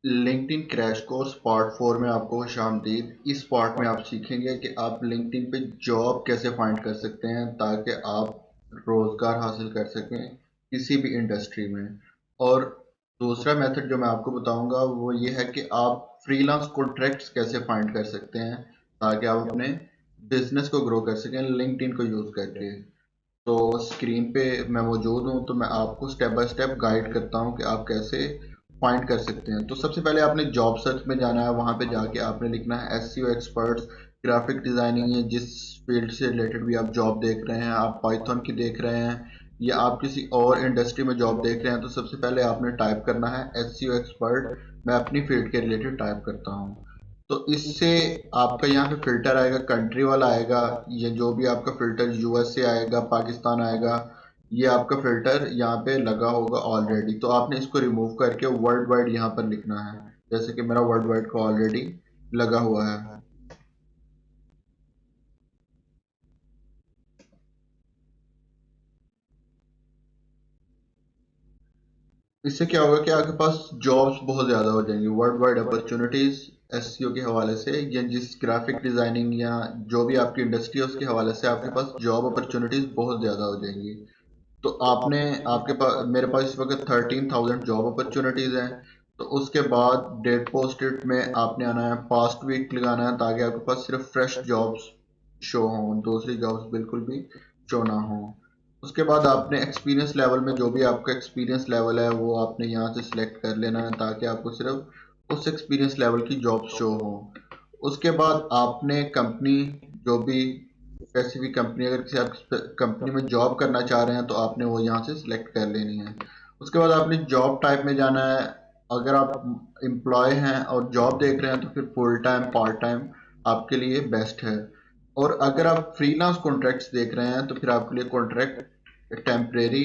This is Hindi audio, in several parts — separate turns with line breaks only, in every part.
लिंक्डइन क्रैश कोर्स पार्ट 4 में आपको खुशामदीद। इस पार्ट में आप सीखेंगे कि आप लिंक्डइन पे जॉब कैसे फाइंड कर सकते हैं ताकि आप रोज़गार हासिल कर सकें किसी भी इंडस्ट्री में। और दूसरा मेथड जो मैं आपको बताऊंगा वो ये है कि आप फ्रीलांस कॉन्ट्रैक्ट्स कैसे फाइंड कर सकते हैं ताकि आप अपने बिजनेस को ग्रो कर सकें लिंक्डइन को यूज़ करके। तो स्क्रीन पे मैं मौजूद हूँ, तो मैं आपको स्टेप बाय स्टेप गाइड करता हूँ कि आप कैसे फाइंड कर सकते हैं। तो सबसे पहले आपने जॉब सर्च में जाना है, वहाँ पे जाके आपने लिखना है एसईओ एक्सपर्ट्स, ग्राफिक डिजाइनिंग या जिस फील्ड से रिलेटेड भी आप जॉब देख रहे हैं, आप पाइथन की देख रहे हैं या आप किसी और इंडस्ट्री में जॉब देख रहे हैं, तो सबसे पहले आपने टाइप करना है एसईओ एक्सपर्ट। मैं अपनी फील्ड के रिलेटेड टाइप करता हूँ। तो इससे आपका यहाँ पे फिल्टर आएगा, कंट्री वाला आएगा, ये जो भी आपका फिल्टर यूएसए आएगा, पाकिस्तान आएगा, ये आपका फिल्टर यहाँ पे लगा होगा ऑलरेडी। तो आपने इसको रिमूव करके वर्ल्ड वाइड यहाँ पर लिखना है, जैसे कि मेरा वर्ल्ड वाइड का ऑलरेडी लगा हुआ है। इससे क्या होगा कि आपके पास जॉब्स बहुत ज़्यादा हो जाएंगी, वर्ल्ड वाइड अपॉर्चुनिटीज़ एसईओ के हवाले से या जिस ग्राफिक डिज़ाइनिंग या जो भी आपकी इंडस्ट्री है उसके हवाले से आपके पास जॉब अपॉर्चुनिटीज़ बहुत ज़्यादा हो जाएंगी। तो आपने आपके पास मेरे पास इस वक्त 13,000 जॉब अपॉर्चुनिटीज़ हैं। तो उसके बाद डेट पोस्टेड में आपने आना है, पास्ट वीक लगाना है ताकि आपके पास सिर्फ फ्रेश जॉब्स शो हों, दूसरी जॉब्स बिल्कुल भी शो ना हों। उसके बाद आपने एक्सपीरियंस लेवल में जो भी आपका एक्सपीरियंस लेवल है वो आपने यहाँ से सिलेक्ट कर लेना है ताकि आपको सिर्फ उस एक्सपीरियंस लेवल की जॉब शो हो। उसके बाद आपने कंपनी, जो भी स्पेसिफिक कंपनी, अगर किसी आप कंपनी में जॉब करना चाह रहे हैं तो आपने वो यहाँ से सिलेक्ट कर लेनी है। उसके बाद आपने जॉब टाइप में जाना है। अगर आप एम्प्लॉय हैं और जॉब देख रहे हैं तो फिर फुल टाइम पार्ट टाइम आपके लिए बेस्ट है। और अगर आप फ्रीलांस कॉन्ट्रैक्ट्स देख रहे हैं तो फिर आपके लिए कॉन्ट्रैक्ट टेम्परेरी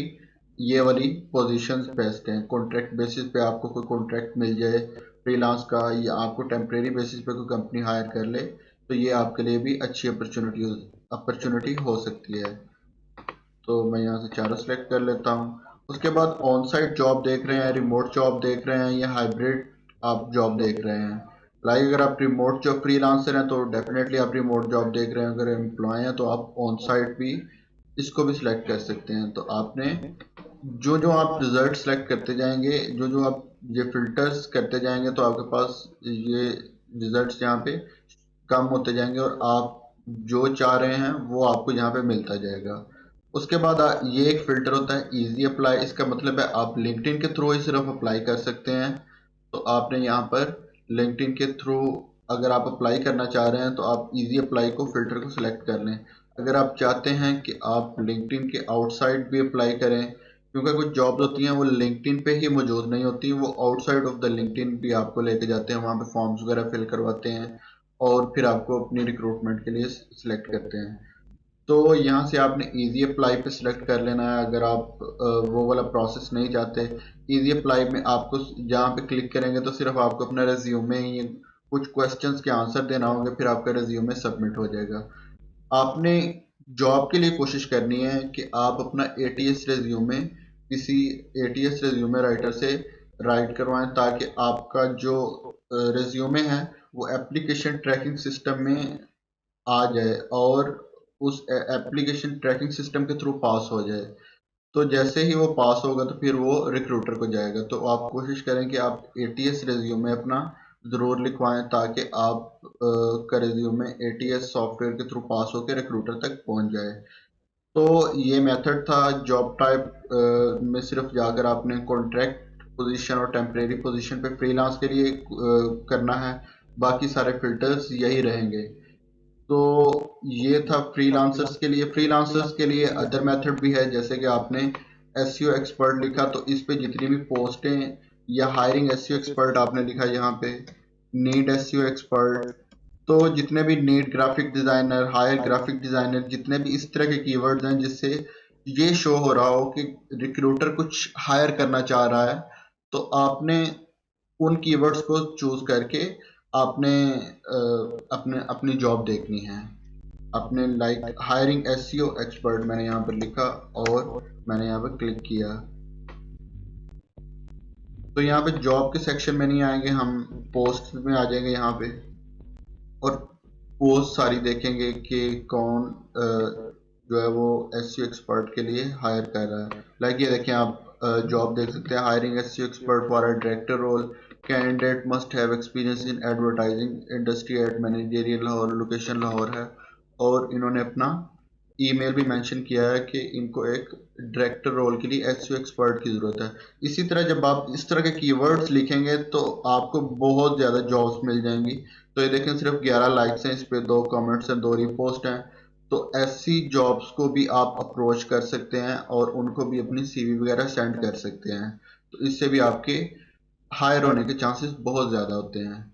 ये वाली पोजीशंस बेस्ट हैं। कॉन्ट्रैक्ट बेसिस पे आपको कोई कॉन्ट्रैक्ट मिल जाए फ्रीलांस का, या आपको टेम्परेरी बेसिस पे कोई कंपनी हायर कर ले, तो ये आपके लिए भी अच्छी अपॉर्चुनिटी हो सकती है। तो मैं यहाँ से चारों सेलेक्ट कर लेता हूँ। उसके बाद ऑन साइट जॉब देख रहे हैं, रिमोट जॉब देख रहे हैं या हाइब्रिड आप जॉब देख रहे हैं। लाइक अगर आप रिमोट जॉब फ्रीलांसर हैं तो डेफिनेटली आप रिमोट जॉब देख रहे हैं। अगर एम्प्लॉय हैं तो आप ऑन साइट भी इसको भी सिलेक्ट कर सकते हैं। तो आपने जो जो आप रिजल्ट सेलेक्ट करते जाएंगे, जो जो आप ये फिल्टर्स करते जाएंगे, तो आपके पास ये रिजल्ट्स यहाँ पे कम होते जाएंगे और आप जो चाह रहे हैं वो आपको यहाँ पे मिलता जाएगा। उसके बाद ये एक फिल्टर होता है इजी अप्लाई। इसका मतलब है आप लिंक्डइन के थ्रू ही सिर्फ अप्लाई कर सकते हैं। तो आपने यहाँ पर लिंक्डइन के थ्रू अगर आप अप्लाई करना चाह रहे हैं तो आप इजी अप्लाई को फिल्टर को सिलेक्ट कर लें। अगर आप चाहते हैं कि आप लिंक्डइन के आउटसाइड भी अप्लाई करें, क्योंकि कुछ जॉब्स होती हैं वो लिंक्डइन पे ही मौजूद नहीं होती, वो आउटसाइड ऑफ द लिंक्डइन भी आपको लेके जाते हैं, वहाँ पे फॉर्म्स वगैरह फिल करवाते हैं और फिर आपको अपनी रिक्रूटमेंट के लिए सिलेक्ट करते हैं। तो यहाँ से आपने इजी अप्लाई पे सिलेक्ट कर लेना है अगर आप वो वाला प्रोसेस नहीं चाहते। इजी अप्लाई में आपको जहाँ पे क्लिक करेंगे तो सिर्फ आपको अपना रेज्यूमे ही कुछ क्वेश्चंस के आंसर देना होंगे, फिर आपका रेज्यूमे सबमिट हो जाएगा। आपने जॉब के लिए कोशिश करनी है कि आप अपना एटीएस रेज्यूमे किसी एटीएस रेज्यूमे राइटर से राइट करवाएं ताकि आपका जो रेज्यूमे है वो एप्लीकेशन ट्रैकिंग सिस्टम में आ जाए और उस एप्लीकेशन ट्रैकिंग सिस्टम के थ्रू पास हो जाए। तो जैसे ही वो पास होगा तो फिर वो रिक्रूटर को जाएगा। तो आप कोशिश करें कि आप एटीएस रेज्यूमे अपना ज़रूर लिखवाएं ताकि आप का रेज्यूमे एटीएस सॉफ्टवेयर के थ्रू पास होकर रिक्रूटर तक पहुंच जाए। तो ये मेथड था जॉब टाइप में। सिर्फ जाकर आपने कॉन्ट्रैक्ट पोजीशन और टेम्परेरी पोजीशन पे फ्रीलांस के लिए करना है, बाकी सारे फिल्टर्स यही रहेंगे। तो ये था फ्रीलांसर्स के लिए। फ्रीलांसर्स के लिए अदर मेथड भी है, जैसे कि आपने एसईओ एक्सपर्ट लिखा तो इस पे जितनी भी पोस्टें या हायरिंग एसईओ एक्सपर्ट आपने लिखा यहाँ पे नीड एसईओ एक्सपर्ट, तो जितने भी need graphic designer, hire graphic designer, जितने भी इस तरह के कीवर्ड्स हैं जिससे ये शो हो रहा हो कि रिक्रूटर कुछ हायर करना चाह रहा है, तो आपने उन कीवर्ड्स को चूज करके आपने अपने अपनी जॉब देखनी है। अपने लाइक हायरिंग एसईओ एक्सपर्ट मैंने यहाँ पर लिखा और मैंने यहाँ पर क्लिक किया। तो यहाँ पे जॉब के सेक्शन में नहीं आएंगे, हम पोस्ट में आ जाएंगे यहाँ पे, और पोस्ट सारी देखेंगे कि कौन जो है वो एसईओ एक्सपर्ट के लिए हायर कर रहा है। लाइक ये देखें आप, जॉब देख सकते हैं, hiring SEO expert for a director role, candidate must have experience in advertising industry at managerial Lahore, location Lahore है। और इन्होंने अपना ईमेल भी मेंशन किया है कि इनको एक डायरेक्टर रोल के लिए एसईओ एक्सपर्ट की ज़रूरत है। इसी तरह जब आप इस तरह के कीवर्ड्स लिखेंगे तो आपको बहुत ज़्यादा जॉब्स मिल जाएंगी। तो ये देखें, सिर्फ 11 लाइक्स हैं इस पे, 2 कमेंट्स हैं, 2 रिपोस्ट हैं। तो ऐसी जॉब्स को भी आप अप्रोच कर सकते हैं और उनको भी अपनी सीवी वगैरह सेंड कर सकते हैं। तो इससे भी आपके हायर होने के चांसेस बहुत ज़्यादा होते हैं।